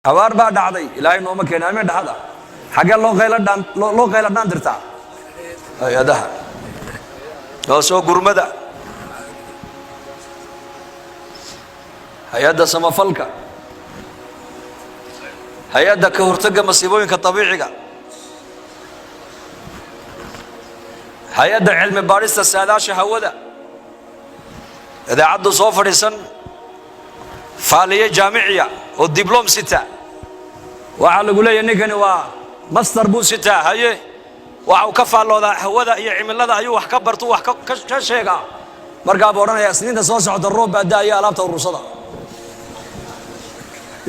abaar baa dhacday ilaahay nooma keenay ma dhacda xagee loo qayla dhaan dirtaa hay'adaha oo soo gurmada hay'adda samafalka hay'adda ka hortagga masiibooyinka dabiiciga hay'adda cilmi baarista saadaasha hawada idaacaddu soo fadhiisan faaliye jaamiciya oo diblom sita waxaa lagu leeyahay ninkani waa master buu sitaa haye waxa uu ka faalloodaa hawada iyo cimilada ayuu wax ka barto wax ka sheegaa markaa buu odhanayaa isniinta soo socda roob baa da'aya alaabta urursada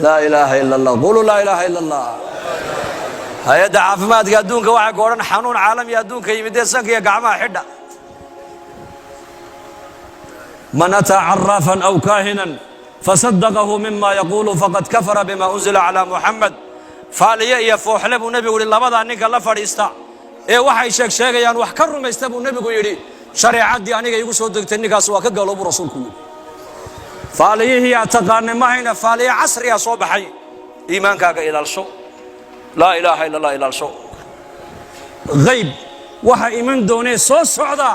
laa ilaaha ila allah qulu laa ilaaha ila allah hay'adda caafimaadka adduunka waxay ku odhan xanuun caalami adduunka yimidee sanka iyo gacmaha xidha man ataa caraafan aw kaahinan fasadaqahu mima yaquulu faqad kafara bima unzila calaa muxamed faaliye iyo fooxle buu nebigu yidhi labadaa ninka la fadhiista ee waxay sheegayaan wax ka rumaysta buu nebigu yidhi shareecaddii aniga igu soo degtay ninkaas waa ka gaaloobu rasuulku yidhi faaliyihii aad taqaanay mahayna faaliye casriga soo baxay iimaankaaga ilaalsho laa ilaaha ila allah ilaalsho hayb waxa iman doonee soo socda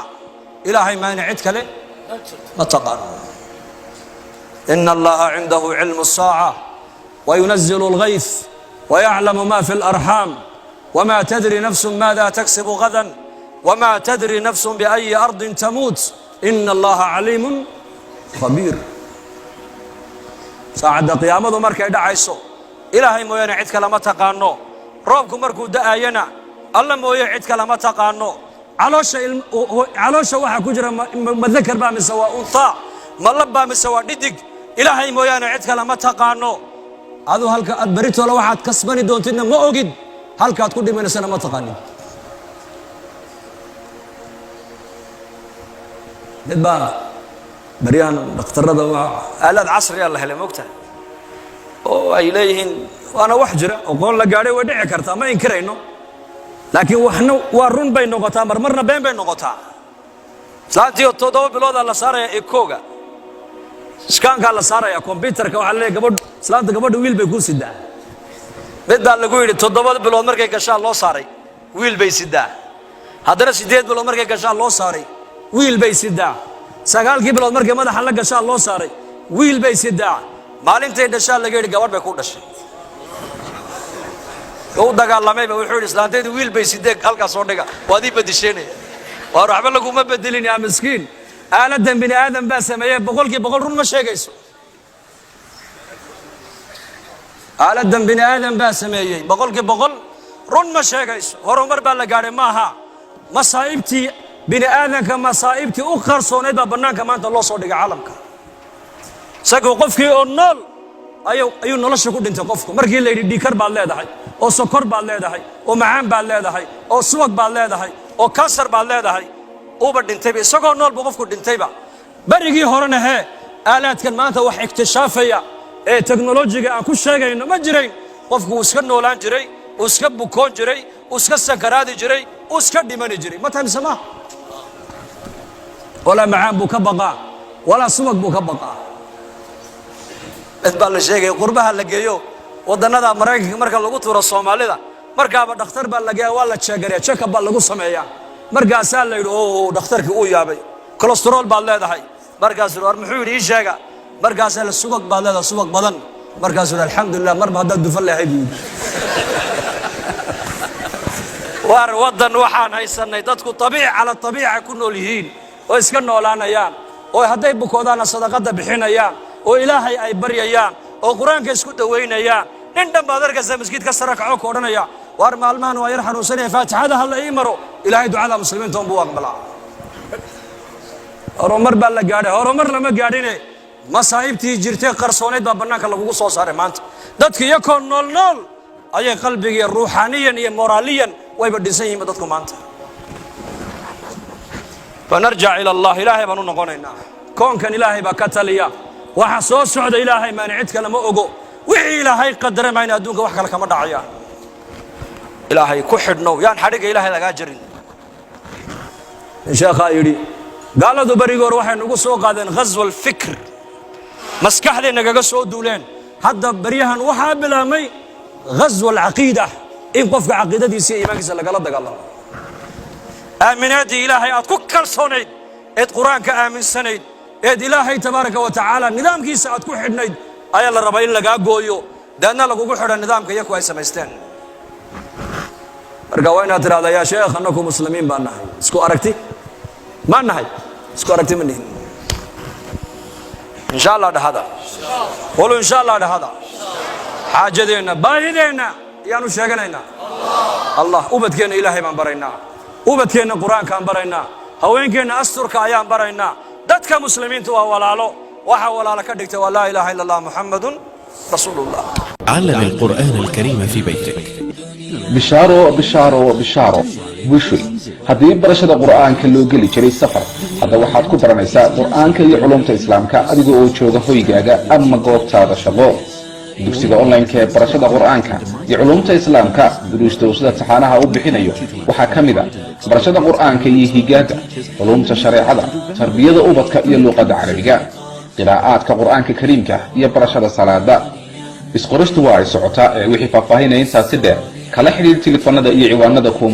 ilaahay maana cid kale ma taqaano ina allaha cindahu cilmu الsaaca wayunazilu اlghayth wayaclamu ma fi اlarxaam wma tadri nafsu maada taksibu gadan wma tadri nafsu biأyi ardin tamuut ina allaha caliimu khabiir saacadda qiyaamadu markay dhacayso ilaahay mooyaane cid kale ma taqaano roobku markuu da'ayana alla mooye cid kale ma taqaano caloosha waxaa ku jira ma dakar baa mise waa untaa ma lab baa mise waa dhidig ilaahay mooyaane cid kale ma taqaano adu halka aad baritoola waxaad kasbani doontidna ma ogid halkaad ku dhimanaysana ma taqaanin dad baa baryahan dhakhtarada aalaad casriya la helay moogtahay oo ay leeyihiin waana wax jira aqoon la gaadhay way dhici kartaa ma inkirayno laakiin waxna waa run bay noqotaa marmarna been bay noqotaa islaantii 7 bilood la saaraya ekooga iskaankaa la saaraya kombyuutarka waxaa leeyahay islaanta gabadha wiil bay ku sidaa middaa lagu yidhi 7 bilood markay gashaan loo saaray wiil bay sidaa haddana 8 bilood markay gashaan loo saaray wiil bay sidaa 9 bilood markay madaxa la gashaan loo saaray wiil bay sidaa maalintay dhashaan laga yidhi gabadh bay ku dhashay oo dagaalamayba wuxuu yidhi islaanteedu wiil bay sidee halkaas soo dhiga waad ii badisheynaya waa waxba laguma bedelin yaa miskiin aaladan bini aadam baa sameeyey 100% run ma sheegayso aaladan bini aadam baa sameeyey 100% run ma sheegayso horumar baa la gaadhay maaha masaa'ibtii bini aadamka masaa'ibtii u qarsoonayd baa bannaanka maanta loo soo dhigay caalamka isagoo qofkii oo nool ayuu nolosha ku dhintay qofku markii la yidhi dhiikar baad leedahay oo sokor baad leedahay oo macaan baad leedahay oo subag baad leedahay oo kansar baad leedahay uuba dhintayba isagoo noolba qofku dhintayba barigii horena hee aalaadkan maanta wax iktishaafaya ee teknolojiga aan ku sheegayno ma jirayn qofku uu iska noolaan jiray uu iska bukoon jiray uu iska sakaraadi jiray uu iska dhimani jiray ma tahay mise ma walaa macaan buu ka baqaa walaa subag buu ka baqaa baa la sheegay qurbaha la geeyo wadannada Mareykanka marka lagu tuuro Soomaalida markaaba dhakhtar baa la geeyaa waa la check-gareeya check-up baa lagu sameeyaa markaasaa la yidhi oo dhakhtarkii uu yaabay cholesterol baad leedahay markaas war muxuu yidhi ii sheega markaasaa la subag baad leedahay subag badan markaasuu yidhi alxamdulilah marba haddaad dufan leehay buu yidhi war waddan waxaan haysanay dadku cala tabiica ku nool yihiin oo iska noolaanayaan oo hadday bukoodaana sadaqada bixinayaan oo ilaahay ay baryayaan oo quraanka isku daweynayaan nin dhan baad arkaysaa masjidka sare kaco ku odhanaya war maalmahan waa yar xanuunsanaya faatixada hal ii maro ilaahay ducada muslimiinta buu aqbalaa horumar baa la gaadhay horumar lama gaadhine masaa'ibtii jirtay qarsoonayd baa bannaanka lagugu soo saaray maanta dadka iyakoo nool ayay qalbiga ruuxaaniyan iyo moraaliyan wayba dhisan yihiin dadku maanta fanarjac ila allah ilaahay baan u noqonaynaa koonkan ilaahay baa ka taliya waxa soo socda ilaahay maana cid kale ma ogo wixii ilaahay qadaray maana adduunka wax kale kama dhacayaan ilaahay ku xidhnow yaan xadhiga ilaahay laga jarin sheekha yiri gaaladu barigoor waxay nagu soo qaadeen ghazwal fikr maskaxdeena naga soo duuleen hadda baryahan waxaa bilaabmay ghazwa alcaqiida in qofka caqiidadiisa iyo iimaankiisa lagala dagaalamo aaminaadii ilaahay aad ku kalsoonayd eed qur-aanka aaminsanayd eed ilaahay tabaaraka wa tacaala nidaamkiisa aad ku xidhnayd ayaa la rabaa in lagaa gooyo daadna lagugu xidha nidaamka iyaku ay samaysteen marka waa inaad tidhahdaa yaa sheekh annaku muslimiin baan nahay isku aragti ma nahay isku aragti ma nihin insha allah dhahada qulu insha allah dhahada xaajadeenna baahideenna ayaanu sheeganaynaa allah ubadkeenna ilaahay baan baraynaa ubadkeenna qur-aankaan baraynaa haweenkeenna asturka ayaan baraynaa dadka muslimiinta waa walaalo waxa walaalo ka dhigta waa laa ilaaha illa allah muxammadun rasuulullah علم القرآن الكريم في بيتك. bishaaro bishaaro bishaaro bushay haddii barashada qur'aanka loo geli jiray safar hadda waxaad ku baranaysaa qur'aanka iyo culumta islaamka adiga oo jooga hoygaaga ama goobtaada shaqo dugsiga online-ka ee barashada qur'aanka iyo culumta islaamka duruusta uu sida taxaanaha u bixinayo waxaa ka mid ah barashada qur'aanka iyo higaada culumta shareecada tarbiyada ubadka iyo luqadda carabiga qiraa'aadka qur'aanka kariimka iyo barashada salaada isqoristu waa ay socotaa wixii faahfaahinaya intaasi dheer kala xidhiir telefoonada iyo ciwaanada ku